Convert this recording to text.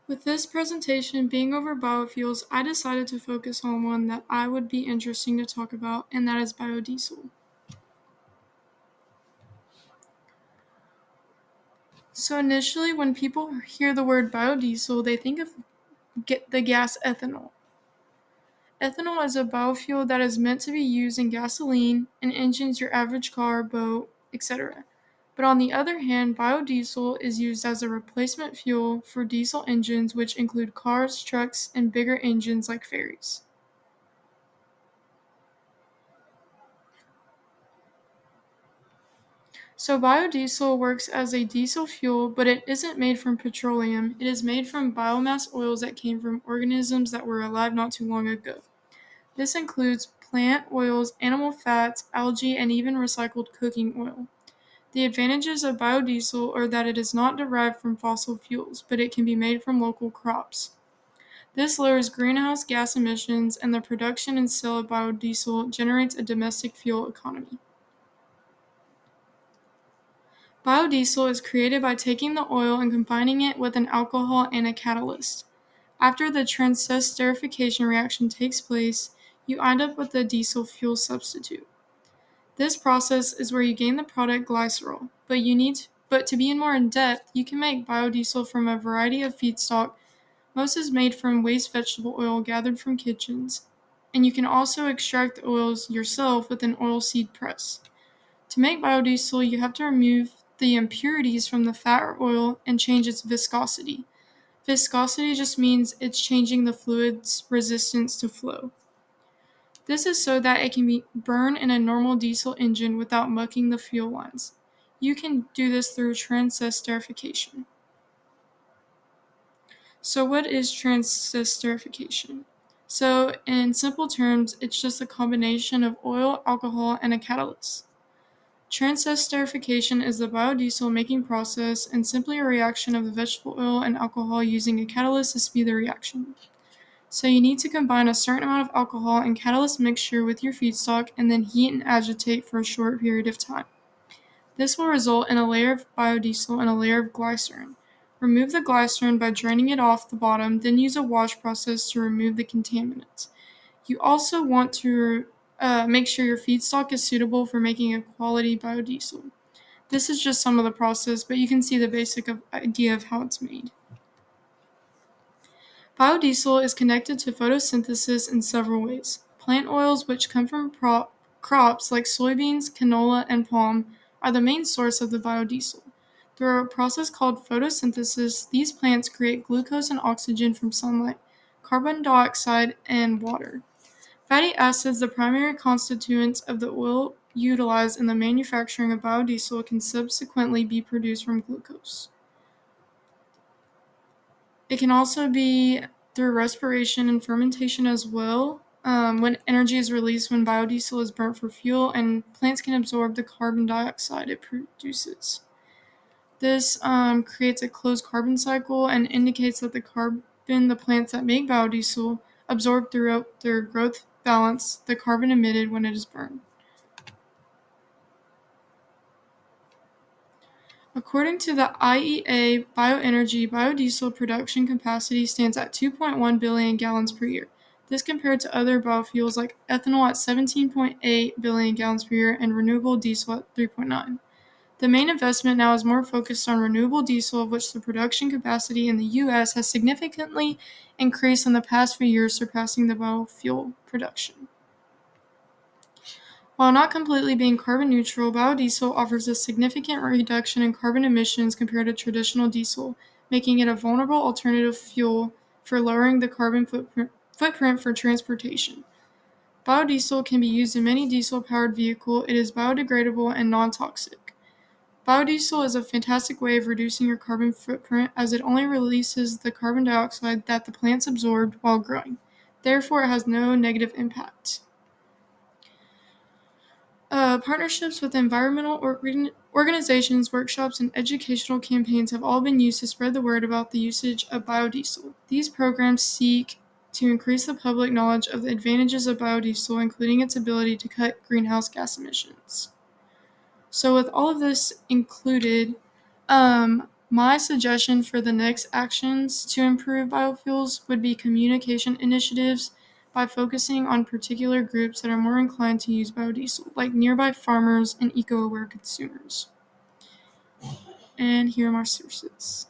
With this presentation being over biofuels, I decided to focus on one that I would be interesting to talk about, and that is biodiesel. So initially, when people hear the word biodiesel, they think of the gas ethanol. Ethanol is a biofuel that is meant to be used in gasoline, in engines, your average car, boat, etc. But on the other hand, biodiesel is used as a replacement fuel for diesel engines, which include cars, trucks, and bigger engines like ferries. So biodiesel works as a diesel fuel, but it isn't made from petroleum. It is made from biomass oils that came from organisms that were alive not too long ago. This includes plant oils, animal fats, algae, and even recycled cooking oil. The advantages of biodiesel are that it is not derived from fossil fuels, but it can be made from local crops. This lowers greenhouse gas emissions, and the production and sale of biodiesel generates a domestic fuel economy. Biodiesel is created by taking the oil and combining it with an alcohol and a catalyst. After the transesterification reaction takes place, you end up with a diesel fuel substitute. This process is where you gain the product glycerol, but to be more in depth, you can make biodiesel from a variety of feedstock. Most is made from waste vegetable oil gathered from kitchens, and you can also extract the oils yourself with an oilseed press. To make biodiesel, you have to remove the impurities from the fat or oil and change its viscosity. Viscosity just means it's changing the fluid's resistance to flow. This is so that it can be burned in a normal diesel engine without mucking the fuel lines. You can do this through transesterification. So what is transesterification? So in simple terms, it's just a combination of oil, alcohol, and a catalyst. Transesterification is the biodiesel making process and simply a reaction of the vegetable oil and alcohol using a catalyst to speed the reaction. So you need to combine a certain amount of alcohol and catalyst mixture with your feedstock and then heat and agitate for a short period of time. This will result in a layer of biodiesel and a layer of glycerin. Remove the glycerin by draining it off the bottom, then use a wash process to remove the contaminants. You also want to make sure your feedstock is suitable for making a quality biodiesel. This is just some of the process, but you can see the basic idea of how it's made. Biodiesel is connected to photosynthesis in several ways. Plant oils, which come from crops like soybeans, canola, and palm, are the main source of the biodiesel. Through a process called photosynthesis, these plants create glucose and oxygen from sunlight, carbon dioxide, and water. Fatty acids, the primary constituents of the oil utilized in the manufacturing of biodiesel, can subsequently be produced from glucose. It can also be through respiration and fermentation as well, when energy is released when biodiesel is burnt for fuel, and plants can absorb the carbon dioxide it produces. This creates a closed carbon cycle and indicates that the carbon the plants that make biodiesel absorb throughout their growth balance the carbon emitted when it is burned. According to the IEA Bioenergy, biodiesel production capacity stands at 2.1 billion gallons per year. This compared to other biofuels like ethanol at 17.8 billion gallons per year and renewable diesel at 3.9. The main investment now is more focused on renewable diesel, of which the production capacity in the U.S. has significantly increased in the past few years, surpassing the biofuel production. While not completely being carbon neutral, biodiesel offers a significant reduction in carbon emissions compared to traditional diesel, making it a vulnerable alternative fuel for lowering the carbon footprint for transportation. Biodiesel can be used in many diesel-powered vehicles. It is biodegradable and non-toxic. Biodiesel is a fantastic way of reducing your carbon footprint as it only releases the carbon dioxide that the plants absorbed while growing. Therefore, it has no negative impact. Partnerships with environmental organizations, workshops, and educational campaigns have all been used to spread the word about the usage of biodiesel. These programs seek to increase the public knowledge of the advantages of biodiesel, including its ability to cut greenhouse gas emissions. So with all of this included, My suggestion for the next actions to improve biofuels would be communication initiatives by focusing on particular groups that are more inclined to use biodiesel, like nearby farmers and eco-aware consumers. And here are my sources.